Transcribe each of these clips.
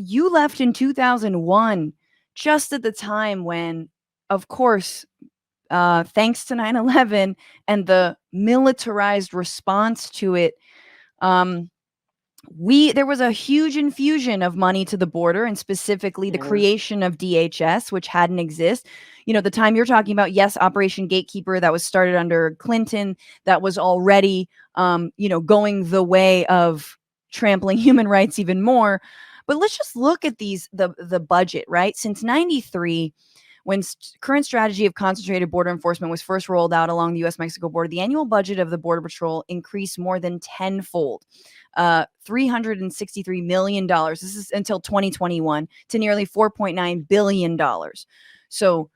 you left in 2001, just at the time when, of course, thanks to 9/11 and the militarized response to it, um, there was a huge infusion of money to the border, and specifically the Yeah. creation of DHS, which hadn't exist. The time you're talking about, yes, Operation Gatekeeper, that was started under Clinton, that was already, going the way of trampling human rights even more. But let's just look at the budget, right? Since 93, when current strategy of concentrated border enforcement was first rolled out along the U.S.-Mexico border, the annual budget of the Border Patrol increased more than tenfold, $363 million. This is until 2021, to nearly $4.9 billion. So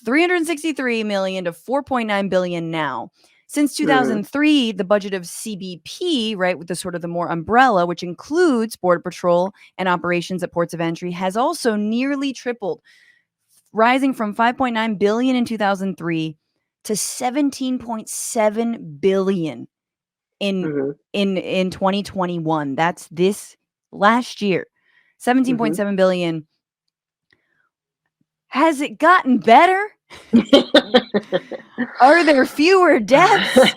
363 million to 4.9 billion now. Since 2003, the budget of CBP, right, with the sort of the more umbrella, which includes Border Patrol and operations at ports of entry, has also nearly tripled, rising from 5.9 billion in 2003 to 17.7 billion in 2021. That's this last year. 17.7 billion. Has it gotten better? Are there fewer deaths?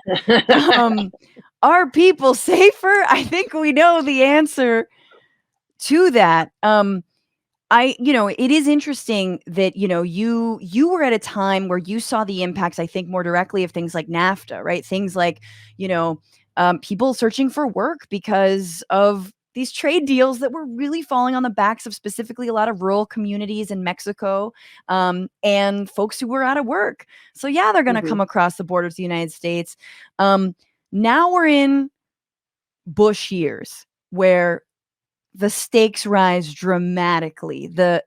Are people safer? I think we know the answer to that. It is interesting that, you were at a time where you saw the impacts, I think, more directly of things like NAFTA, right? Things like, people searching for work because of these trade deals that were really falling on the backs of specifically a lot of rural communities in Mexico, and folks who were out of work. So yeah, they're going to come across the border to the United States. Now we're in Bush years where the stakes rise dramatically. The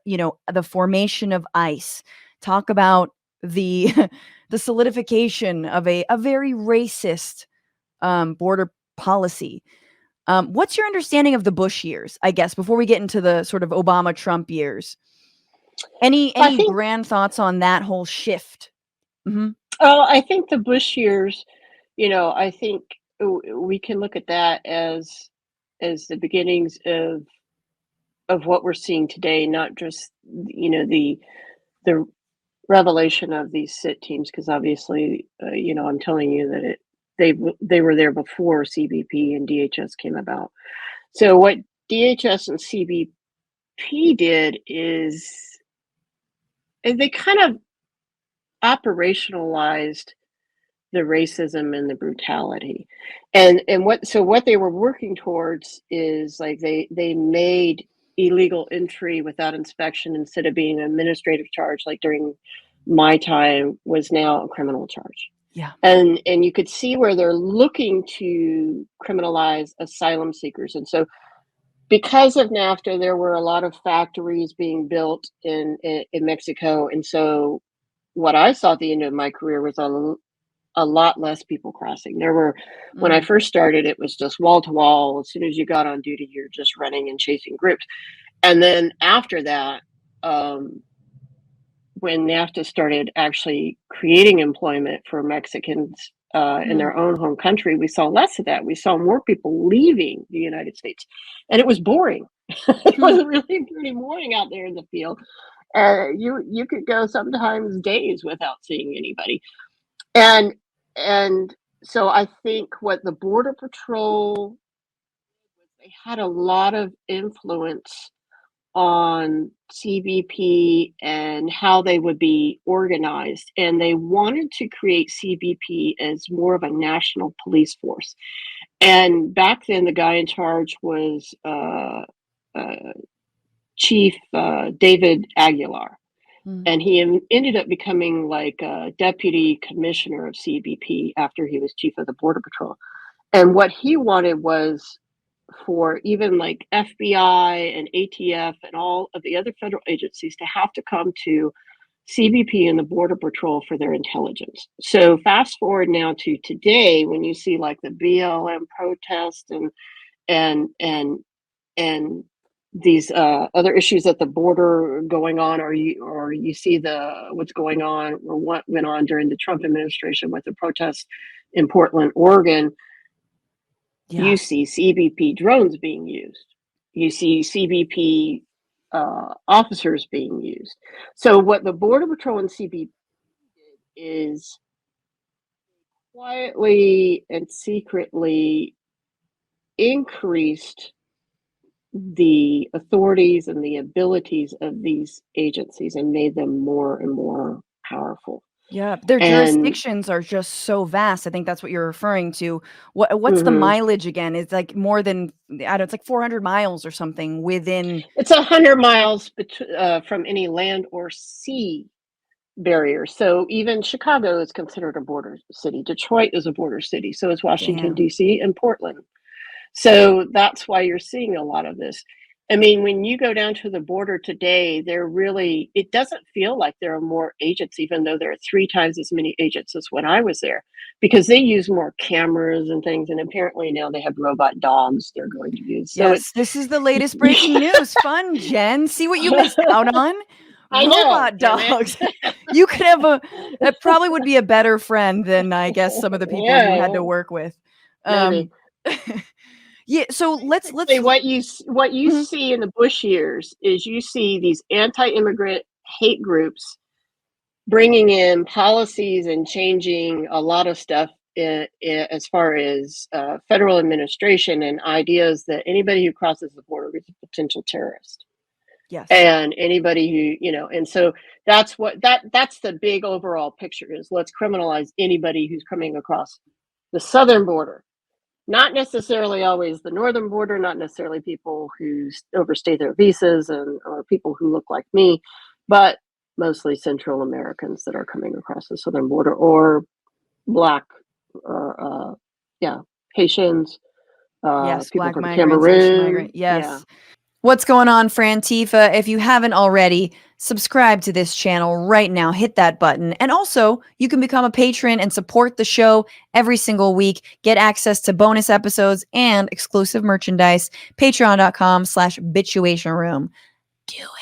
formation of ICE. Talk about the the solidification of a very racist border policy. What's your understanding of the Bush years, I guess, before we get into the sort of Obama-Trump years? Any grand thoughts on that whole shift? Oh, I think the Bush years, I think we can look at that as the beginnings of what we're seeing today, not just the revelation of these sit teams, because obviously I'm telling you that they were there before CBP and DHS came about. So what DHS and CBP did is they kind of operationalized the racism and the brutality, and what they were working towards is like they made illegal entry without inspection, instead of being an administrative charge like during my time, was now a criminal charge. Yeah. And you could see where they're looking to criminalize asylum seekers. And so because of NAFTA, there were a lot of factories being built in Mexico. And so what I saw at the end of my career was a lot less people crossing. There were, when I first started, it was just wall to wall. As soon as you got on duty, you're just running and chasing groups. And then after that, when NAFTA started actually creating employment for Mexicans in their own home country, we saw less of that. We saw more people leaving the United States, and it was boring. It was really pretty boring out there in the field. You could go sometimes days without seeing anybody. And so I think what the Border Patrol, they had a lot of influence on CBP and how they would be organized. And they wanted to create CBP as more of a national police force. And back then, the guy in charge was Chief David Aguilar. And he ended up becoming like a deputy commissioner of CBP after he was chief of the Border Patrol. And what he wanted was for even like FBI and ATF and all of the other federal agencies to have to come to CBP and the Border Patrol for their intelligence. So fast forward now to today, when you see like the BLM protest and these other issues at the border going on, or you see what's going on, or what went on during the Trump administration with the protests in Portland, Oregon. Yeah. You see CBP drones being used. You see CBP officers being used. So what the Border Patrol and CBP did is quietly and secretly increased the authorities and the abilities of these agencies and made them more and more powerful. Yeah, their And jurisdictions are just so vast. I think that's what you're referring to. What's the mhm, mileage again? It's like more than I don't know, it's like 400 miles or something within. it's 100 miles from any land or sea barrier. So even Chicago is considered a border city. Detroit is a border city. So is Washington, Damn. D.C. and Portland. So that's why you're seeing a lot of this. I mean, when you go down to the border today, it doesn't feel like there are more agents, even though there are 3 times as many agents as when I was there, because they use more cameras and things. And apparently now they have robot dogs they're going to use. So Yes, it's, this is the latest breaking news. Fun, Jen. See what you missed out on? I know, Robot damn it. dogs. You could have that probably would be a better friend than I guess some of the people you had to Yeah, work with. maybe. Um, yeah, so let's Basically, what you mhm. see in the Bush years is you see these anti-immigrant hate groups bringing in policies and changing a lot of stuff as far as federal administration and ideas that anybody who crosses the border is a potential terrorist, Yes. and anybody who, and so that's the big overall picture, is let's criminalize anybody who's coming across the southern border, not necessarily always the northern border, not necessarily people who overstay their visas and or people who look like me, but mostly Central Americans that are coming across the southern border, or black, or yeah, Haitians, Yes, people black from migrants, Haitian Cameroon. migrant. Yeah. Yes. What's going on, Frantifa? If you haven't already, subscribe to this channel right now. Hit that button. And also, you can become a patron and support the show every single week. Get access to bonus episodes and exclusive merchandise. Patreon.com/bitchuation room. Do it.